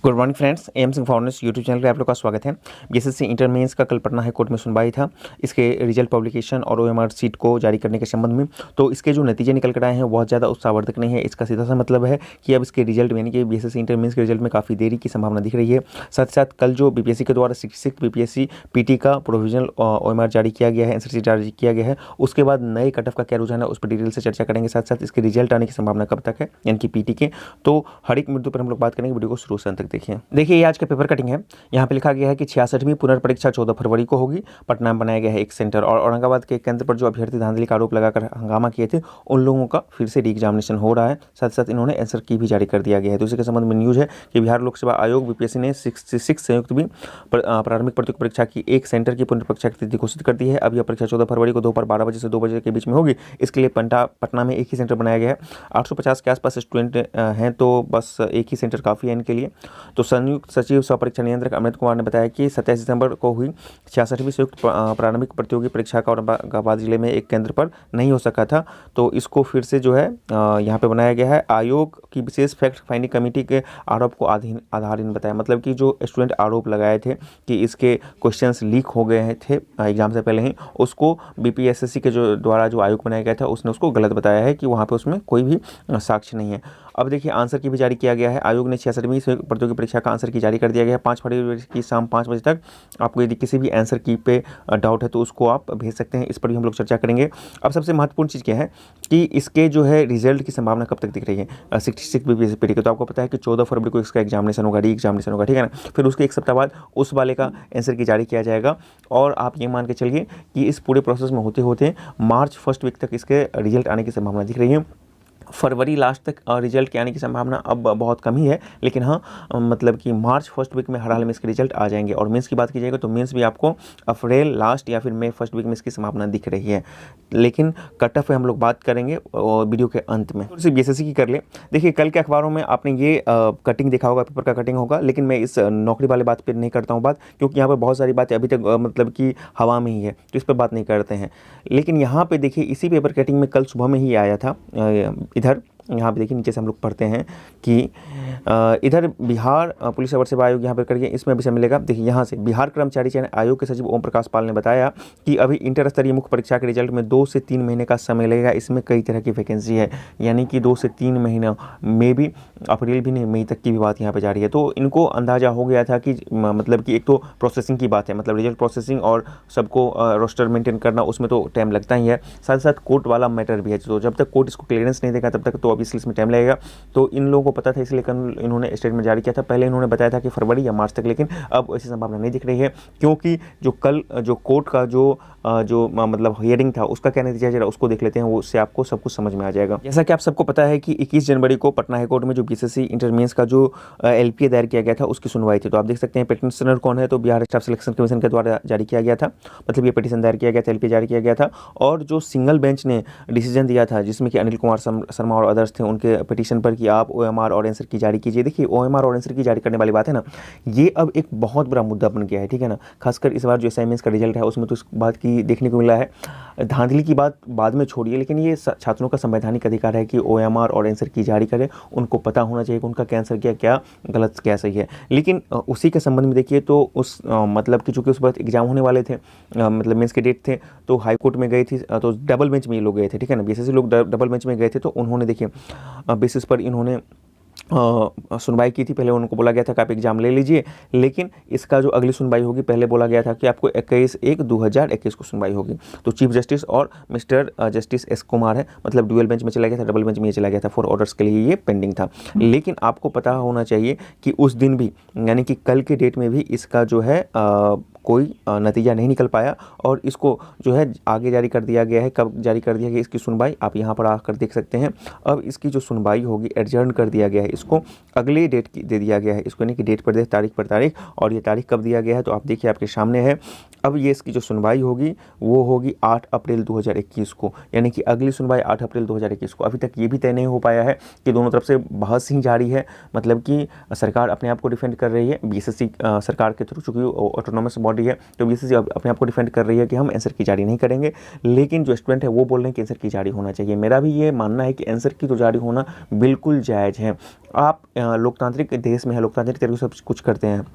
Good morning friends, M Singh foundation YouTube channel पे आप लोग का स्वागत है। बीएसएससी इंटर मेंस का कल पटना हाई कोर्ट में सुनवाई था इसके रिजल्ट पब्लिकेशन और ओएमआर सीट को जारी करने के संबंध में। तो इसके जो नतीजे निकल कर आए हैं बहुत ज़्यादा उत्साहवर्धक नहीं है। इसका सीधा सा मतलब है कि अब इसके रिजल्ट यानी कि बीएसएससी इंटर मेंस के रिजल्ट में काफ़ी देरी की संभावना दिख रही है। साथ ही साथ कल जो बीपीएससी के द्वारा 66 बीपीएससी पीटी का प्रोविजनल ओएमआर जारी किया गया है, आंसर शीट जारी किया गया है, उसके बाद नए कट ऑफ का क्या रुझान है उस पर डिटेल से चर्चा करेंगे। साथ साथ इसके रिजल्ट आने की संभावना कब तक है यानी कि पीटी के, तो हर एक मुद्दों पर हम लोग बात करेंगे। वीडियो को शुरू से अंत तक देखिए आज का पेपर कटिंग है। यहाँ पे लिखा गया है कि 66वीं पुनर्परीक्षा 14 फरवरी को होगी। पटना में बनाया गया है एक सेंटर और औरंगाबाद के केंद्र पर जो अभ्यर्थी धांधली का आरोप लगाकर हंगामा किए थे उन लोगों का फिर से री एग्जामिनेशन हो रहा है। साथ साथ इन्होंने आंसर की भी जारी कर दिया गया है। तो इसी के संबंध में न्यूज़ है कि बिहार लोक सेवा आयोग बीपीएससी ने 66 संयुक्त भी प्रारंभिक प्रतियोगिता परीक्षा की एक सेंटर की पुनर्परीक्षा की तिथि घोषित कर दी है। अब यह परीक्षा 14 फरवरी को दोपहर 12 बजे से 2 बजे के बीच में होगी। इसके लिए पटना में एक ही सेंटर बनाया गया है। 850 के आसपास स्टूडेंट हैं तो बस एक ही सेंटर काफ़ी है इनके लिए। तो संयुक्त सचिव सह परीक्षा नियंत्रक अमित कुमार ने बताया कि 27 दिसंबर को हुई 66वीं संयुक्त प्रारंभिक प्रतियोगी परीक्षा का औरंगाबाद जिले में एक केंद्र पर नहीं हो सका था, तो इसको फिर से जो है यहाँ पे बनाया गया है। आयोग की विशेष फैक्ट फाइंडिंग कमेटी के आरोप को आधारहीन बताया। मतलब कि जो स्टूडेंट आरोप लगाए थे कि इसके क्वेश्चंस लीक हो गए थे एग्जाम से पहले ही, उसको बीपीएससी के जो द्वारा जो आयोग बनाया गया था उसने उसको गलत बताया है कि वहाँ पे उसमें कोई भी साक्ष्य नहीं है। अब देखिए आंसर की भी जारी किया गया है। आयोग ने 66वीं प्रतियोगी परीक्षा का आंसर की जारी कर दिया गया है। 5 फरवरी की शाम 5 बजे तक आपको यदि किसी भी आंसर की पे डाउट है तो उसको आप भेज सकते हैं। इस पर भी हम लोग चर्चा करेंगे। अब सबसे महत्वपूर्ण चीज़ क्या है कि इसके जो है रिजल्ट की संभावना कब तक दिख रही है 66 बीपीएससी पीटी के। तो आपको पता है कि 14 फरवरी को इसका एग्जामिनेशन होगा, री एग्जामिनेशन होगा, ठीक है ना। फिर उसके एक सप्ताह बाद उस वाले का आंसर की जारी किया जाएगा और आप ये मान के चलिए कि इस पूरे प्रोसेस में होते होते मार्च फर्स्ट वीक तक इसके रिजल्ट आने की संभावना दिख रही है। फरवरी लास्ट तक रिजल्ट के आने की संभावना अब बहुत कम ही है, लेकिन हाँ मतलब कि मार्च फर्स्ट वीक में हर हाल में इसके रिजल्ट आ जाएंगे। और मेंस की बात की जाएगा तो मेंस भी आपको अप्रैल लास्ट या फिर मई फर्स्ट वीक में इसकी संभावना दिख रही है। लेकिन कट ऑफ पे हम लोग बात करेंगे और वीडियो के अंत में। तो बीएसएससी की कर ले। देखिए कल के अखबारों में आपने ये कटिंग देखा होगा, पेपर का कटिंग होगा, लेकिन मैं इस नौकरी वाले बात पर नहीं करता हूँ बात, क्योंकि यहाँ पर बहुत सारी बातें अभी तक मतलब कि हवा में ही है, तो इस पर बात नहीं करते हैं। लेकिन यहाँ पर देखिए इसी पेपर कटिंग में कल सुबह में ही आया था इधर, यहाँ पे देखिए नीचे से हम लोग पढ़ते हैं कि इधर बिहार पुलिस अवर सेवा आयोग यहाँ पर करिए, इसमें विषय मिलेगा। देखिए यहाँ से बिहार कर्मचारी चयन आयोग के सचिव ओम प्रकाश पाल ने बताया कि अभी इंटर स्तरीय मुख्य परीक्षा के रिजल्ट में 2 से 3 महीने का समय लगेगा। इसमें कई तरह की वैकेंसी है, यानी कि 2 से 3 महीना में भी अप्रैल भी नहीं मई तक की भी बात यहाँ पर जा रही है। तो इनको अंदाजा हो गया था कि मतलब कि एक तो प्रोसेसिंग की बात है, मतलब रिजल्ट प्रोसेसिंग और सबको रोस्टर मेंटेन करना, उसमें तो टाइम लगता ही है। साथ साथ कोर्ट वाला मैटर भी है, तो जब तक कोर्ट इसको क्लियरेंस नहीं देगा तब तक तो ऑब्वियसली इसमें टाइम लगेगा। तो इन लोगों को पता था, इसलिए इन्होंने स्टेटमेंट जारी किया था। पहले इन्होंने बताया था कि फरवरी या मार्च तक, लेकिन अब ऐसी संभावना नहीं दिख रही है, क्योंकि जो कल जो कोर्ट का जो मतलब हियरिंग था उसका क्या नतीजा जरा उसको देख लेते हैं, वो उससे आपको सब कुछ समझ में आ जाएगा। जैसा कि आप सबको पता है कि 21 जनवरी को पटना हाई कोर्ट में जो बीएसएससी इंटर मेंस का जो एलपीए दायर किया गया था उसकी सुनवाई थी। तो आप देख सकते हैं पिटिशनर कौन है, तो बिहार स्टाफ सिलेक्शन कमीशन के द्वारा जारी किया गया था, मतलब ये पिटीशन दायर किया गया था, एलपीए जारी किया गया था। और जो सिंगल बेंच ने डिसीजन दिया था जिसमें कि अनिल कुमार शर्मा और अदर्स थे, उनके पिटीशन पर कि आप ओएमआर और आंसर की जारी कीजिए। देखिए ओएमआर और आंसर की जारी करने वाली बात है ना, ये अब एक बहुत बड़ा मुद्दा बन गया है, ठीक है ना। खासकर इस बार जो असाइनमेंट्स का रिजल्ट है उसमें तो इस बात की देखने को मिला है। धांधली की बात बाद में छोड़िए, लेकिन ये छात्रों का संवैधानिक अधिकार है कि ओएमआर और आंसर की जारी करें। उनको पता होना चाहिए कि उनका क्या आंसर क्या गलत क्या सही है। लेकिन उसी के संबंध में देखिए तो उस मतलब कि चूंकि उस वक्त एग्जाम होने वाले थे, मतलब मेंस के डेट थे, तो हाई कोर्ट में गई थी, तो डबल बेंच में ये लोग गए थे, ठीक है ना। बीएसएससी लोग डबल बेंच में गए थे, तो उन्होंने देखिए बेसिस पर इन्होंने सुनवाई की थी। पहले उनको बोला गया था कि आप एग्जाम ले लीजिए, लेकिन इसका जो अगली सुनवाई होगी, पहले बोला गया था कि आपको 21/1/2021 को सुनवाई होगी। तो चीफ जस्टिस और मिस्टर जस्टिस एस कुमार है, मतलब ड्यूअल बेंच में चला गया था, डबल बेंच में ये चला गया था। 4 ऑर्डर्स के लिए ये पेंडिंग था। लेकिन आपको पता होना चाहिए कि उस दिन भी यानी कि कल के डेट में भी इसका जो है कोई नतीजा नहीं निकल पाया और इसको जो है आगे जारी कर दिया गया है। कब जारी कर दिया गया इसकी सुनवाई आप यहाँ पर आकर देख सकते हैं। अब इसकी जो सुनवाई होगी एडजर्न कर दिया गया है, इसको अगले डेट की दे दिया गया है, इसको नहीं कि डेट पर तारीख पर तारीख, और ये तारीख कब दिया गया है तो आप देखिए आपके सामने है। अब ये इसकी जो सुनवाई होगी वो होगी 8 अप्रैल 2021 को, यानी कि अगली सुनवाई 8 अप्रैल 2021 को। अभी तक ये भी तय नहीं हो पाया है कि दोनों तरफ से बहस ही जारी है, मतलब कि सरकार अपने आप को डिफेंड कर रही है, बीएसएससी सरकार के थ्रू, चूँकि ऑटोनोमस बॉडी है तो बीएसएससी अपने आप को डिफेंड कर रही है कि हम आंसर की जारी नहीं करेंगे, लेकिन जो स्टूडेंट है वो बोल रहे हैं कि आंसर की जारी होना चाहिए। मेरा भी ये मानना है कि आंसर की तो जारी होना बिल्कुल जायज़ है। आप लोकतांत्रिक देश में है, लोकतांत्रिक तरीके से सब कुछ करते हैं,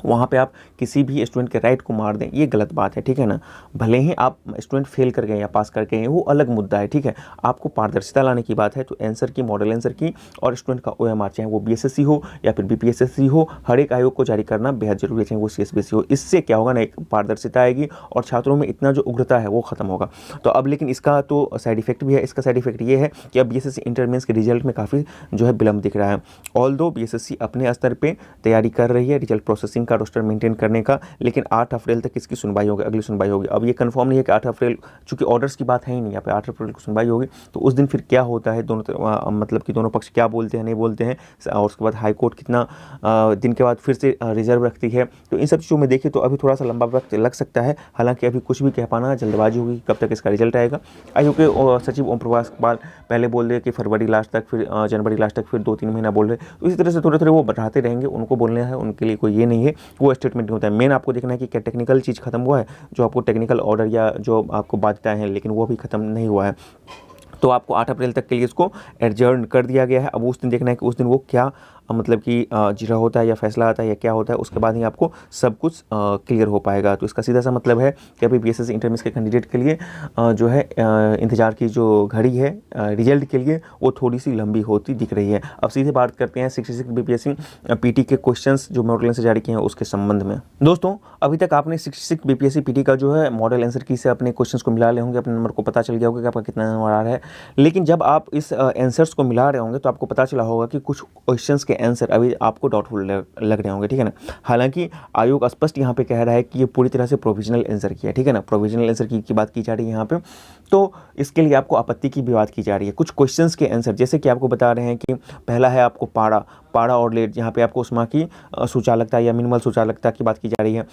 वहाँ पे आप किसी भी स्टूडेंट के राइट को मार दें, ये गलत बात है, ठीक है ना। भले ही आप स्टूडेंट फेल कर गए या पास कर गए, वो अलग मुद्दा है, ठीक है। आपको पारदर्शिता लाने की बात है, तो आंसर की, मॉडल आंसर की और स्टूडेंट का ओएमआर, चाहे वो बीएसएससी हो या फिर बीपीएसएससी हो, हर एक आयोग को जारी करना बेहद जरूरी है, चाहे वो सीएसबीसी हो। इससे क्या होगा ना, एक पारदर्शिता आएगी और छात्रों में इतना जो उग्रता है वो खत्म होगा। तो अब लेकिन इसका तो साइड इफेक्ट भी है। इसका साइड इफेक्ट ये है कि अब बीएसएससी इंटर मेंस के रिजल्ट में काफ़ी जो है विलंब दिख रहा है। ऑल्दो बीएसएससी अपने स्तर पर तैयारी कर रही है रिजल्ट प्रोसेसिंग का रोस्टर मेंटेन करने का, लेकिन 8 अप्रैल तक इसकी सुनवाई होगी, अगली सुनवाई होगी। अब ये कंफर्म नहीं है कि 8 अप्रैल, चूंकि ऑर्डर्स की बात है ही नहीं यहाँ पे, 8 अप्रैल को सुनवाई होगी, तो उस दिन फिर क्या होता है, दोनों मतलब कि दोनों पक्ष क्या बोलते हैं, नहीं बोलते हैं, और उसके बाद हाई कोर्ट कितना दिन के बाद फिर से रिजर्व रखती है। तो इन सब चीज़ों में देखिए तो अभी थोड़ा सा लंबा वक्त लग सकता है। हालांकि अभी कुछ भी कह पाना जल्दबाजी होगी कब तक इसका रिजल्ट आएगा। आयोग के सचिव ओम प्रकाश पाल पहले बोल रहे कि फरवरी लास्ट तक, फिर जनवरी लास्ट तक, फिर 2-3 महीना बोल रहे, तो इसी तरह से थोड़े थोड़े वो बढ़ाते रहेंगे, उनको बोलना है, उनके लिए कोई ये नहीं है, वो स्टेटमेंट नहीं होता है। मेन आपको देखना है कि क्या टेक्निकल चीज़ खत्म हुआ है, जो आपको टेक्निकल ऑर्डर या जो आपको बाध्यताएं हैं, लेकिन वो भी खत्म नहीं हुआ है। तो आपको 8 अप्रैल तक के लिए इसको एडजर्न कर दिया गया है। अब उस दिन देखना है कि उस दिन वो क्या मतलब कि जिरा होता है या फैसला आता है या क्या होता है, उसके बाद ही आपको सब कुछ क्लियर हो पाएगा। तो इसका सीधा सा मतलब है कि अभी बीएसएससी इंटर मेंस के कैंडिडेट के लिए जो है इंतजार की जो घड़ी है रिजल्ट के लिए, वो थोड़ी सी लंबी होती दिख रही है। अब सीधे बात करते हैं 66 बीपीएससी पीटी के क्वेश्चंस जो मॉडल आंसर जारी किए हैं उसके संबंध में। दोस्तों अभी तक आपने 66 बीपीएससी पीटी का जो है मॉडल आंसर की से अपने क्वेश्चंस को मिला ले होंगे, अपने नंबर को पता चल गया होगा कि आपका कितना नंबर आ रहा है। लेकिन जब आप इस आंसर्स को मिला रहे होंगे तो आपको पता चला होगा कि कुछ क्वेश्चंस के आंसर अभी आपको डाउटफुल लग रहे होंगे, ठीक है ना। हालांकि आयोग स्पष्ट यहाँ पे कह रहा है कि ये पूरी तरह से प्रोविजनल आंसर किया, ठीक है ना। प्रोविजनल आंसर की बात की जा रही है यहाँ पे, तो इसके लिए आपको आपत्ति की भी बात की जा रही है। कुछ क्वेश्चंस के आंसर जैसे कि आपको बता रहे हैं कि पहला है आपको पाड़ा और लेट, यहाँ पे आपको उष्मा की सुचालकता या मिनिमल सुचालकता की बात की जा रही है,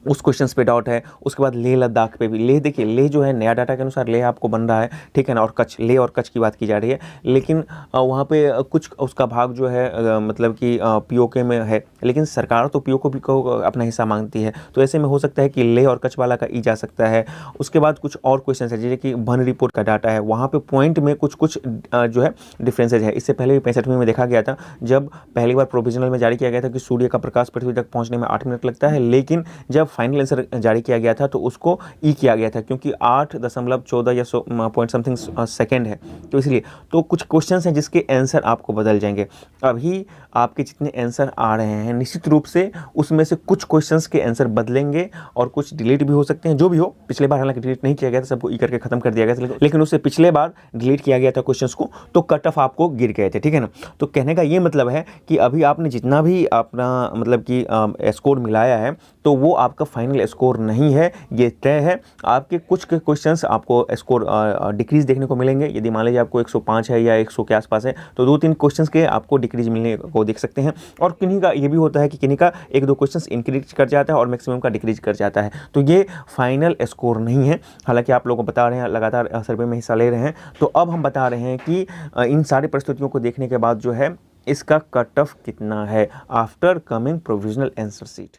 उस क्वेश्चंस पे डाउट है। उसके बाद लेह लद्दाख पे भी, लेह देखिए, लेह जो है नया डाटा के अनुसार लेह आपको बन रहा है, ठीक है ना, और कच्छ, लेह और कच्छ की बात की जा रही है, लेकिन वहाँ पे कुछ उसका भाग जो है मतलब कि पीओके में है, लेकिन सरकार तो पीओके को अपना हिस्सा मांगती है, तो ऐसे में हो सकता है कि लेह और कच्छ वाला का ई जा सकता है। उसके बाद कुछ और क्वेश्चन है जैसे कि वन रिपोर्ट का डाटा है, वहाँ पर पॉइंट में कुछ जो है डिफ्रेंसेज है। इससे पहले भी 65 में देखा गया था, जब पहली बार प्रोविजनल में जारी किया गया था कि सूर्य का प्रकाश पृथ्वी तक पहुँचने में 8 मिनट लगता है, लेकिन जब फाइनल आंसर जारी किया गया था तो उसको ई किया गया था, क्योंकि 8.14 या पॉइंट समथिंग सेकेंड है, तो इसलिए तो कुछ क्वेश्चंस हैं जिसके आंसर आपको बदल जाएंगे। अभी आपके जितने आंसर आ रहे हैं निश्चित रूप से उसमें से कुछ क्वेश्चंस के आंसर बदलेंगे और कुछ डिलीट भी हो सकते हैं। जो भी हो, पिछले बार हालांकि डिलीट नहीं किया गया था, सबको ई करके खत्म कर दिया गया था, लेकिन उससे पिछले बार डिलीट किया गया था क्वेश्चंस को, तो कट ऑफ आपको गिर गए थे, ठीक है ना। तो कहने का ये मतलब है कि अभी आपने जितना भी अपना मतलब कि स्कोर मिलाया है तो वो आपका फाइनल स्कोर नहीं है, ये तय है। आपके कुछ के क्वेश्चंस आपको स्कोर डिक्रीज देखने को मिलेंगे। यदि मान लीजिए आपको 105 है या 100 के आसपास है, तो 2-3 क्वेश्चंस के आपको डिक्रीज मिलने को देख सकते हैं। और किन्हीं का ये भी होता है कि किन्हीं का 1-2 क्वेश्चंस इंक्रीज कर जाता है और मैक्सिमम का डिक्रीज कर जाता है, तो ये फाइनल स्कोर नहीं है। हालांकि आप लोगों को बता रहे हैं, लगातार सर्वे में हिस्सा ले रहे हैं, तो अब हम बता रहे हैं कि इन सारी परिस्थितियों को देखने के बाद जो है इसका कट ऑफ कितना है after coming provisional answer sheet.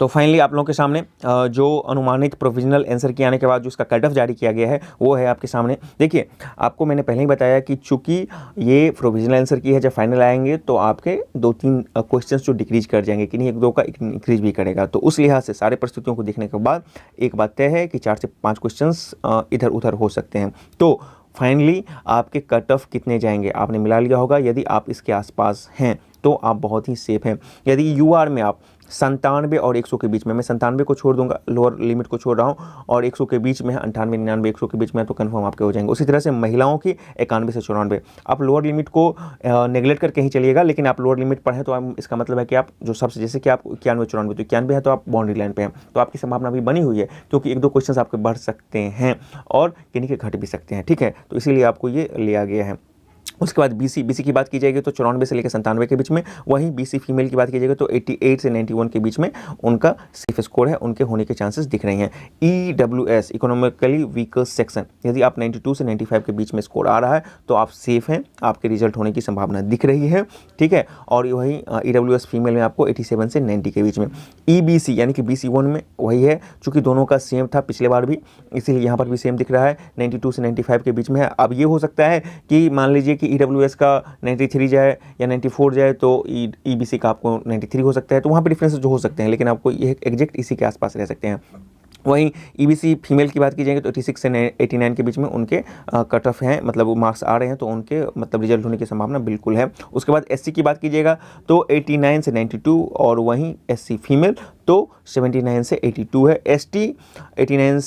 तो फाइनली आप लोगों के सामने जो अनुमानित प्रोविजनल आंसर के आने के बाद जो इसका कट ऑफ जारी किया गया है वो है आपके सामने। देखिए, आपको मैंने पहले ही बताया कि चूंकि ये प्रोविजनल आंसर की है, जब फाइनल आएंगे तो आपके 2-3 क्वेश्चंस जो डिक्रीज कर जाएंगे, कि नहीं 1-2 का इंक्रीज भी करेगा। तो उस लिहाज से सारे परिस्थितियों को देखने के बाद एक बात तय है कि 4 से 5 क्वेश्चंस इधर उधर हो सकते हैं। तो फाइनली आपके कट ऑफ कितने जाएंगे आपने मिला लिया होगा। यदि आप इसके आसपास हैं तो आप बहुत ही सेफ हैं। यदि यूआर में आप 97 और 100 के बीच में, मैं 97 को छोड़ दूंगा, लोअर लिमिट को छोड़ रहा हूँ, और 100 के बीच में है, 98, 99, 100 के बीच में है, तो कंफर्म आपके हो जाएंगे। उसी तरह से महिलाओं की 91 से 94, आप लोअर लिमिट को नेगलेक्ट करके ही चलिएगा, लेकिन आप लोअर लिमिट पर हैं तो आप, इसका मतलब है कि आप जो सबसे, जैसे कि आप 91, 94, तो 91 है तो आप बाउंड्री लाइन पे हैं, तो आपकी संभावना भी बनी हुई है, क्योंकि 1-2 क्वेश्चन आपके बढ़ सकते हैं और किन्हीं के घट भी सकते हैं, ठीक है। तो इसीलिए आपको ये लिया गया है। उसके बाद बीसी की बात की जाएगी तो 94 से लेकर 97 के बीच में, वहीं बीसी फीमेल की बात की जाएगी तो 88 से 91 के बीच में उनका सेफ स्कोर है, उनके होने के चांसेस दिख रहे हैं। EWS इकोनॉमिकली वीकर सेक्शन, यदि आप 92 से 95 के बीच में स्कोर आ रहा है तो आप सेफ हैं, आपके रिजल्ट होने की संभावना दिख रही है, ठीक है। और वही EWS फीमेल में आपको 87 से 90 के बीच में। EBC यानी कि BC1 में वही है, चूँकि दोनों का सेम था पिछले बार भी, इसीलिए यहाँ पर भी सेम दिख रहा है, 92 से 95 के बीच में है। अब ये हो सकता है कि मान लीजिए कि EWS का 93 जाए या 94 जाए तो EBC का आपको 93 हो सकता है, तो वहाँ पे डिफरेंसेस जो हो सकते हैं, लेकिन आपको ये एग्जैक्ट इसी के आसपास रह सकते हैं। वहीं EBC फीमेल की बात की जाएगी तो 86 से 89 के बीच में उनके कट ऑफ हैं, मतलब वो मार्क्स आ रहे हैं, तो उनके मतलब रिजल्ट होने की संभावना बिल्कुल है। उसके बाद SC की बात कीजिएगा तो 89 से 92, और वहीं SC फीमेल तो 79 से 82 है। ST 89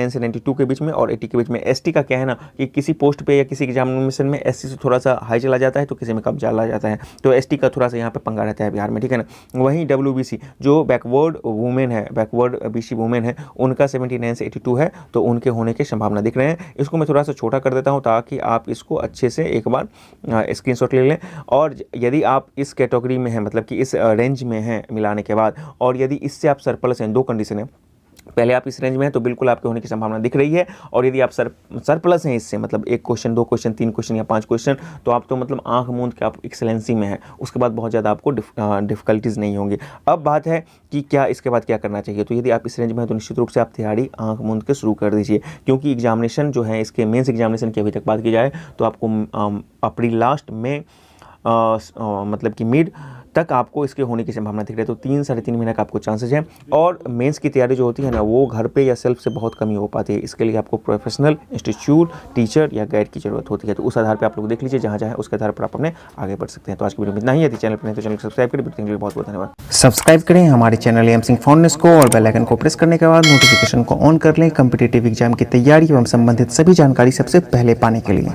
से 92 के बीच में और 80 के बीच में। ST का क्या है ना कि किसी पोस्ट पे या किसी एग्जामिनेशन में SC से थोड़ा सा हाई चला जाता है तो किसी में कम चला जाता है, तो ST का थोड़ा सा यहाँ पे पंगा रहता है बिहार में, ठीक है ना। वहीं WBC जो बैकवर्ड वुमेन है, बैकवर्ड BC वुमेन है, उनका 79 से 82 है, तो उनके होने की संभावना दिख रहे हैं। इसको मैं थोड़ा सा छोटा कर देता हूँ ताकि आप इसको अच्छे से एक बार स्क्रीनशॉट ले लें। और यदि आप इस कैटेगरी में हैं, मतलब कि इस रेंज में हैं मिलाने के बाद, और यदि इससे आप सरप्लस हैं, दो कंडीशन है, पहले आप इस रेंज में हैं तो बिल्कुल आपके होने की संभावना दिख रही है, और यदि आप सरप्लस हैं इससे, मतलब 1 क्वेश्चन 2 क्वेश्चन 3 क्वेश्चन या 5 क्वेश्चन, तो आप तो मतलब आंख मूंद के आप एक्सेलेंसी में हैं, उसके बाद बहुत ज़्यादा आपको डिफिकल्टीज़ नहीं होंगी। अब बात है कि क्या इसके बाद क्या करना चाहिए, तो यदि आप इस रेंज में हैं तो निश्चित रूप से आप तैयारी आंख मूंद के शुरू कर दीजिए, क्योंकि एग्जामिनेशन जो है, इसके मेंस एग्जामिनेशन की अभी तक बात की जाए तो आपको अप्रैल लास्ट में मतलब कि मिड तक आपको इसके होने की संभावना दिख रही है, तो 3 साढ़े 3 महीने का आपको चांसेस हैं। और मेंस की तैयारी जो होती है ना, वो घर पे या सेल्फ से बहुत कम ही हो पाती है, इसके लिए आपको प्रोफेशनल इंस्टीट्यूट, टीचर या गाइड की जरूरत होती है, तो उस आधार पर आप लोग देख लीजिए, जहाँ उसके आधार पर आप अपने आगे बढ़ सकते हैं। तो आज की वीडियो में इतना ही है, चैनल पर नहीं तो चैनल को सब्सक्राइब करें। वीडियो के लिए बहुत बहुत धन्यवाद। सब्सक्राइब करें हमारे चैनल एम सिंह फाउंडेशन को, और बेल आइकन को प्रेस करने के बाद नोटिफिकेशन को ऑन कर लें कॉम्पिटिटिव एग्जाम की तैयारी एवं संबंधित सभी जानकारी सबसे पहले पाने के लिए।